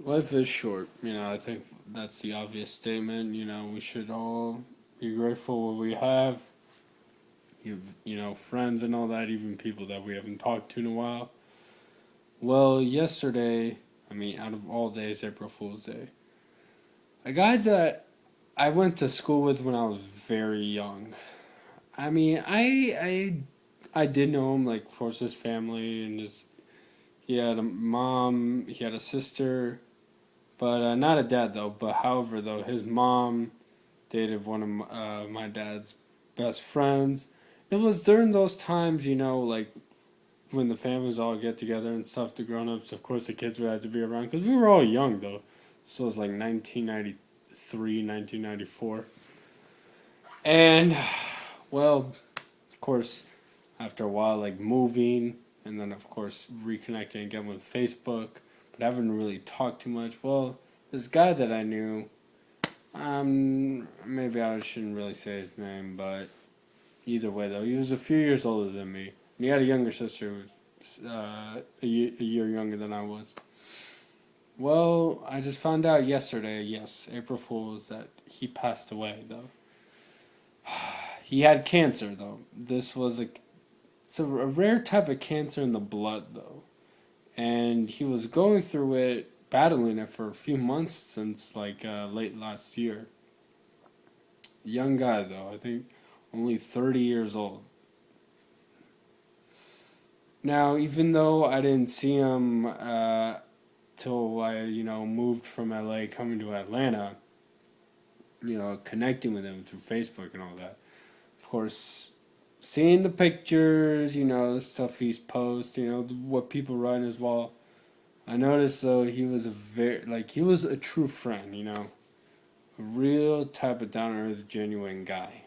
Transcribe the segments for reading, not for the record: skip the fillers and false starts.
Life is short. I think that's the obvious statement. We should all be grateful what we have. Friends and all that, even people that we haven't talked to in a while. Well, yesterday, out of all days, April Fool's Day, a guy that I went to school with when I was very young. I mean, I did know him, like, of course, his family and he had a mom, he had a sister, but not a dad though. But however, though, his mom dated one of my dad's best friends. It was during those times, like when the families all get together and stuff. The grown-ups, of course, the kids would have to be around because we were all young though. So it was like 1993, 1994, and well, of course, after a while, like moving, and then of course reconnecting again with Facebook, but I haven't really talked too much. Well, this guy that I knew, maybe I shouldn't really say his name, but either way though, he was a few years older than me. And he had a younger sister who was a year younger than I was. Well, I just found out yesterday, yes, April Fool's, that he passed away though. He had cancer though. It's a rare type of cancer in the blood though, and he was going through it, battling it for a few months since like late last year. Young guy though, I think only 30 years old. Now, even though I didn't see him till I moved from LA coming to Atlanta, connecting with him through Facebook and all that. Of course, seeing the pictures, the stuff he's post, what people write on his wall. I noticed though he was a true friend, a real type of down to earth, genuine guy.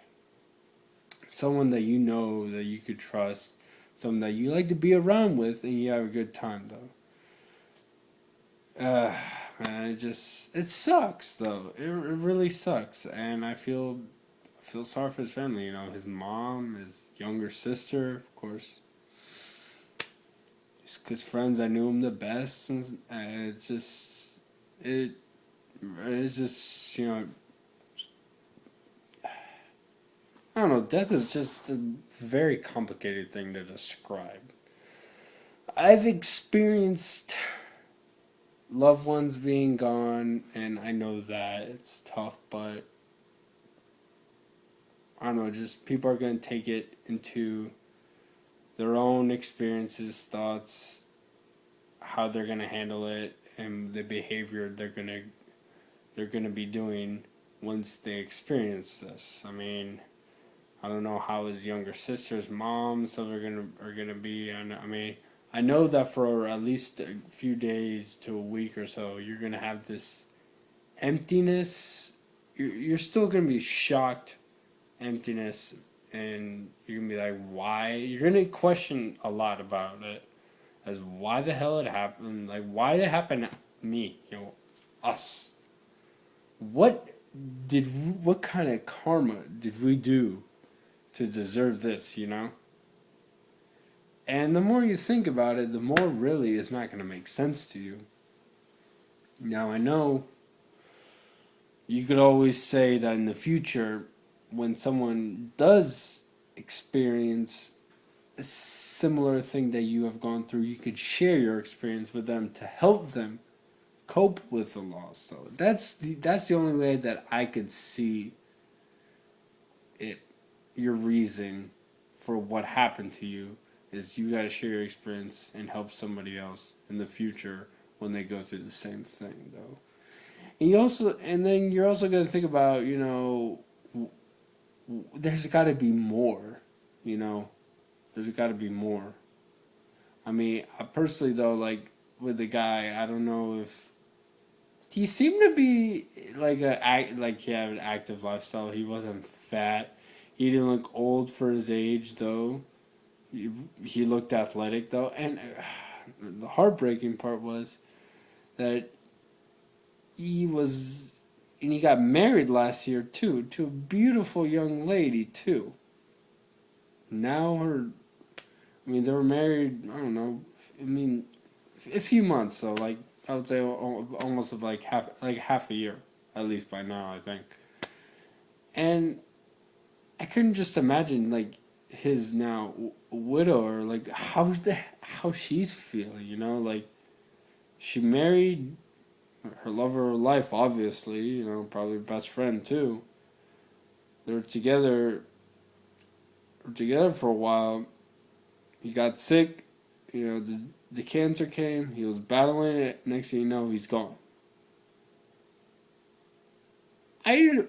Someone that that you could trust, someone that you like to be around with, and you have a good time though. Man, it sucks though. It really sucks, and I feel sorry for his family. His mom, his younger sister, of course. Just because friends, I knew him the best, and it it's just I don't know. Death is just a very complicated thing to describe. I've experienced loved ones being gone, and I know that it's tough, but I don't know. Just people are gonna take it into their own experiences, thoughts, how they're gonna handle it, and the behavior they're gonna be doing once they experience this. I don't know how his younger sister's mom so are gonna be. And I know that for at least a few days to a week or so, you're gonna have this emptiness. You're still gonna be shocked, emptiness, and you're gonna be like, why? You're gonna question a lot about it, as why the hell it happened. Like, why it happened to me? Us. What what kind of karma did we do to deserve this, And the more you think about it, the more really it's not going to make sense to you. Now, I know you could always say that in the future, when someone does experience a similar thing that you have gone through, you could share your experience with them to help them cope with the loss. So that's the only way that I could see it. Your reason for what happened to you is you got to share your experience and help somebody else in the future when they go through the same thing, though. And then you're also going to think about, there's got to be more, you know, there's got to be more. I personally though, like with the guy, I don't know if he seemed to be like he had an active lifestyle. He wasn't fat. He didn't look old for his age though. He looked athletic though, and the heartbreaking part was that he got married last year too, to a beautiful young lady too. Now they were married. I don't know. A few months, so like I would say almost of like half a year, at least by now, I think. And I couldn't just imagine like his now widow, or like how she's feeling, like she married her lover of life, obviously, probably best friend too. They were together for a while. He got sick, the cancer came, he was battling it, next thing you know, he's gone. I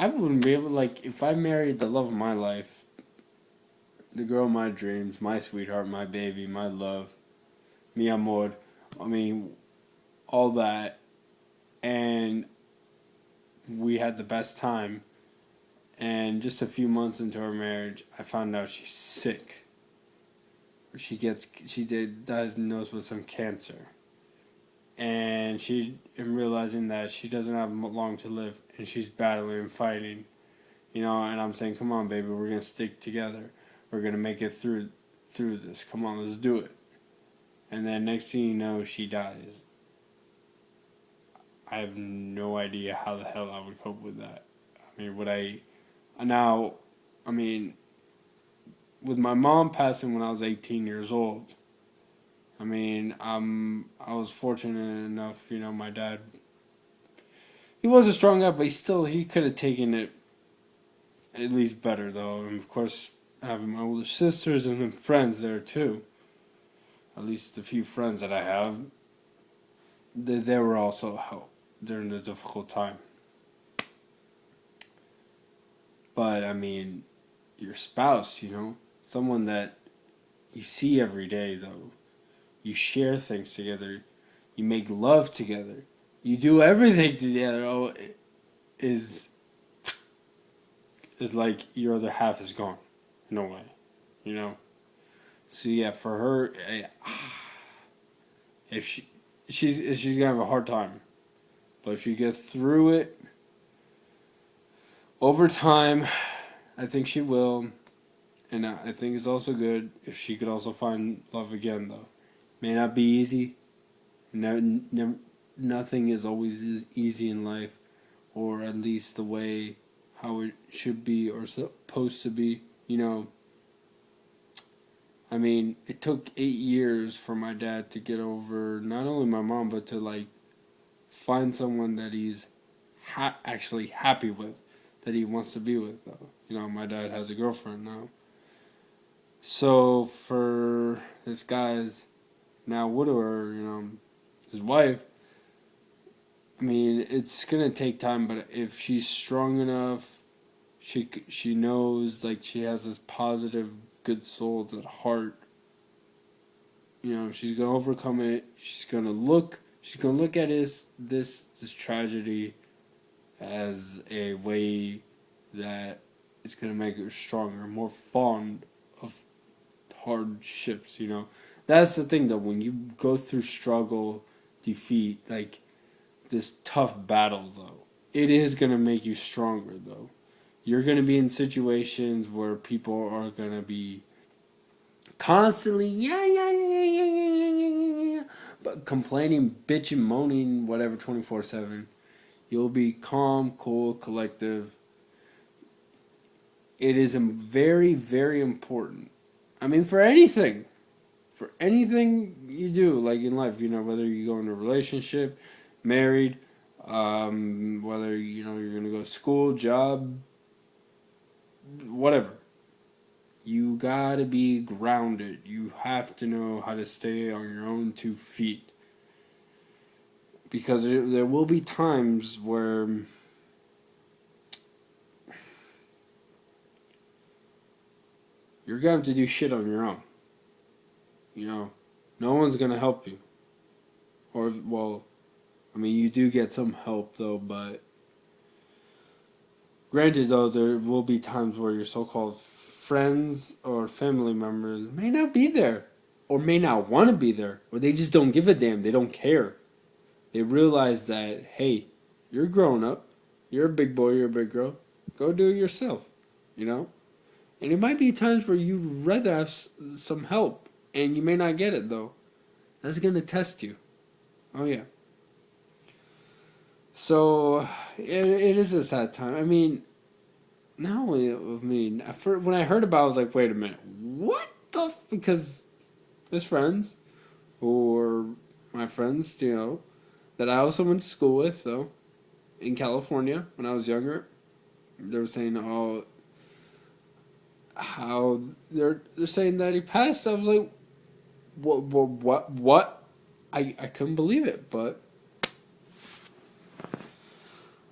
I wouldn't be able, like, if I married the love of my life, the girl of my dreams, my sweetheart, my baby, my love, mi amor, I mean, all that, and we had the best time, and just a few months into our marriage, I found out she's sick. She did diagnosed with some cancer. And I'm realizing that she doesn't have long to live, and she's battling and fighting, and I'm saying, come on, baby, we're going to stick together. We're going to make it through this. Come on, let's do it. And then next thing you know, she dies. I have no idea how the hell I would cope with that. I mean, now, I mean, with my mom passing when I was 18 years old, I mean, I was fortunate enough, my dad, he was a strong guy, but he could have taken it at least better, though. And of course, having my older sisters and then friends there too. At least the few friends that I have, they were also help during the difficult time. But I mean, your spouse, someone that you see every day, though. You share things together. You make love together. You do everything together. Oh, is like your other half is gone. No way. So yeah, for her, if she's gonna have a hard time, but if she gets through it over time, I think she will. And I think it's also good if she could also find love again, though. May not be easy. Nothing is always easy in life, or at least the way how it should be or supposed to be. I mean, it took 8 years for my dad to get over not only my mom, but to like find someone that he's actually happy with, that he wants to be with. Though, my dad has a girlfriend now. So for this guy's now widower, his wife, I mean, it's gonna take time, but if she's strong enough, she knows, like, she has this positive, good soul, that heart. She's gonna overcome it. She's gonna look at this tragedy as a way that is gonna make her stronger, more fond of hardships. That's the thing, though. When you go through struggle, defeat, like this tough battle, though, it is gonna make you stronger, though. You're gonna be in situations where people are gonna be constantly but complaining, bitching, moaning, whatever, 24/7. You'll be calm, cool, collective. It is very, very important. I mean, for anything you do, like in life, whether you go into a relationship, married, whether you're gonna go to school, job, whatever. You gotta be grounded. You have to know how to stay on your own 2 feet. Because there will be times where you're gonna have to do shit on your own. No one's gonna help you. Or, well, I mean, you do get some help, though, but granted, though, there will be times where your so-called friends or family members may not be there, or may not want to be there, or they just don't give a damn. They don't care. They realize that, hey, you're grown up, you're a big boy, you're a big girl, go do it yourself, And it might be times where you'd rather have some help, and you may not get it, though. That's going to test you. Oh yeah. So it is a sad time. I mean, not only when I heard about it, I was like, wait a minute, what because there's friends who are my friends, that I also went to school with though in California when I was younger. They were saying, oh, how they're saying that he passed. I was like, what? I couldn't believe it, but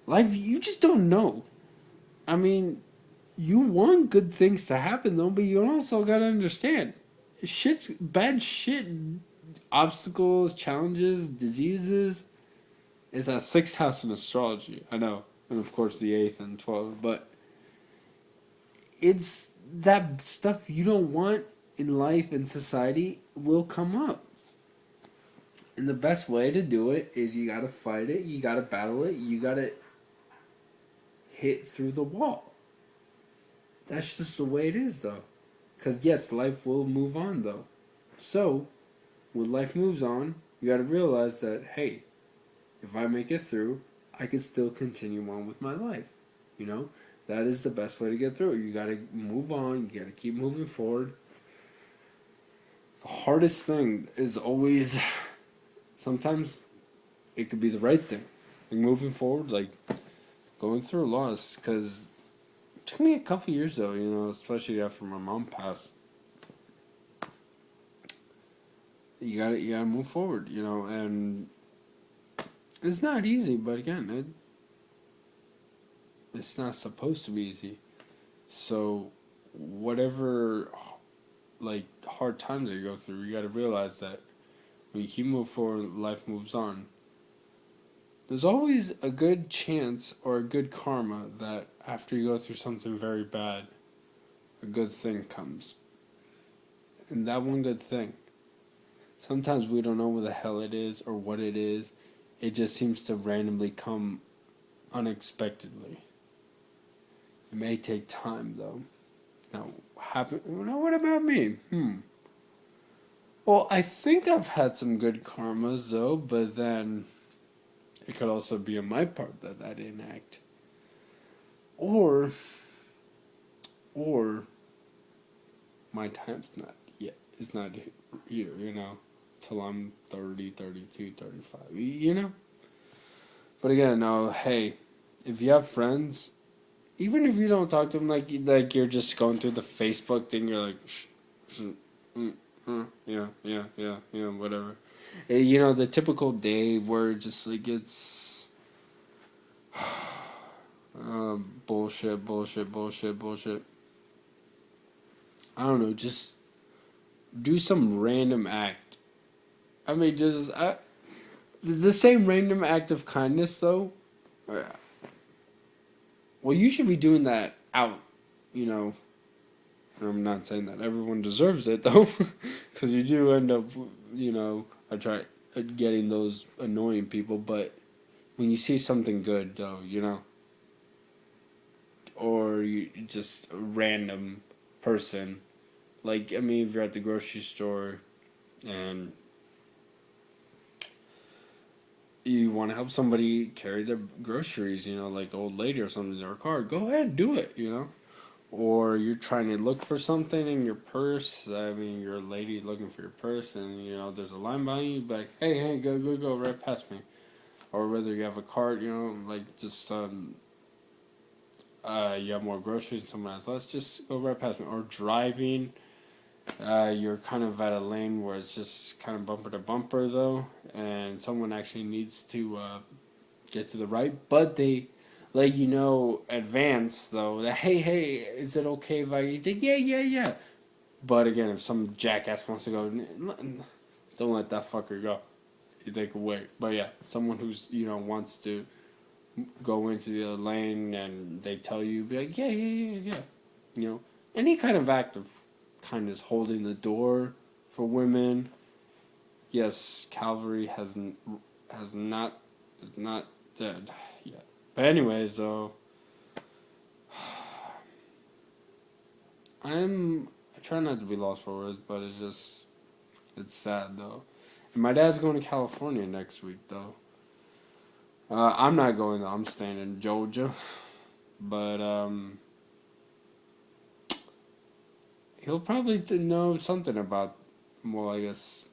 life, you just don't know. I mean, you want good things to happen though, but you also gotta understand, bad shit, obstacles, challenges, diseases is that sixth house in astrology. I know, and of course the eighth and 12th, but it's that stuff you don't want in life and society will come up. And the best way to do it is you gotta fight it, you gotta battle it, you gotta hit through the wall. That's just the way it is, though. Because, yes, life will move on, though. So, when life moves on, you gotta realize that, hey, if I make it through, I can still continue on with my life. You know? That is the best way to get through it. You gotta move on, you gotta keep moving forward. The hardest thing is always, sometimes it could be the right thing. Like moving forward, like going through a loss, because it took me a couple years though, especially after my mom passed. You gotta move forward, and it's not easy, but again, it's not supposed to be easy. So, whatever like hard times that you go through, you gotta realize that when you keep moving forward, life moves on. There's always a good chance or a good karma that after you go through something very bad, a good thing comes. And that one good thing, sometimes we don't know what the hell it is or what it is. It just seems to randomly come unexpectedly. It may take time though. What about me? Well, I think I've had some good karmas though, but then it could also be on my part that I didn't act. Or or my time's not yet. It's not here, till I'm 30, 32, 35, But again, no, hey, if you have friends, even if you don't talk to them, like you're just going through the Facebook thing, you're like, yeah, whatever. The typical day where just like it's bullshit. I don't know, just do some random act. I mean, the same random act of kindness, though. Well, you should be doing that out, you know. I'm not saying that everyone deserves it, though, because you do end up, I try getting those annoying people, but when you see something good, though, or you just a random person, like, I mean, if you're at the grocery store and you want to help somebody carry their groceries, like old lady or something in their car, go ahead, do it. Or you're trying to look for something in your purse. I mean, you're a lady looking for your purse, and there's a line behind you. Like, hey, go, right past me. Or whether you have a cart, like just you have more groceries and someone has less, just go right past me. Or driving, you're kind of at a lane where it's just kind of bumper to bumper though, and someone actually needs to get to the right, but they let advance though that hey, is it okay if I think yeah. But again, if some jackass wants to go, don't let that fucker go. They could wait. But yeah, someone who's wants to go into the other lane and they tell you, be like yeah. Any kind of act of kindness, holding the door for women. Yes, Calvary has not is not dead yet. But anyways, though, I try not to be lost for words, but it's sad though. My dad's going to California next week, though. I'm not going, though. I'm staying in Georgia. But, he'll probably know something about, well, I guess,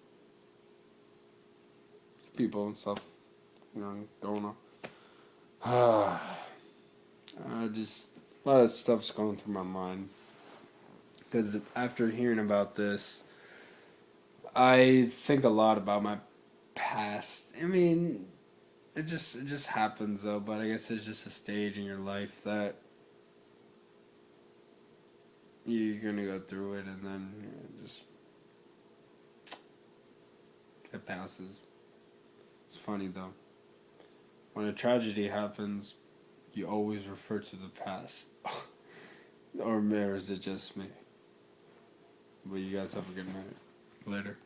people and stuff, going on. Just, a lot of stuff's going through my mind. Because after hearing about this, I think a lot about my past. I mean, it just happens though, but I guess it's just a stage in your life that you're gonna go through it, and then just it passes. It's funny though. When a tragedy happens, you always refer to the past, or is it just me? But you guys have a good night. Later.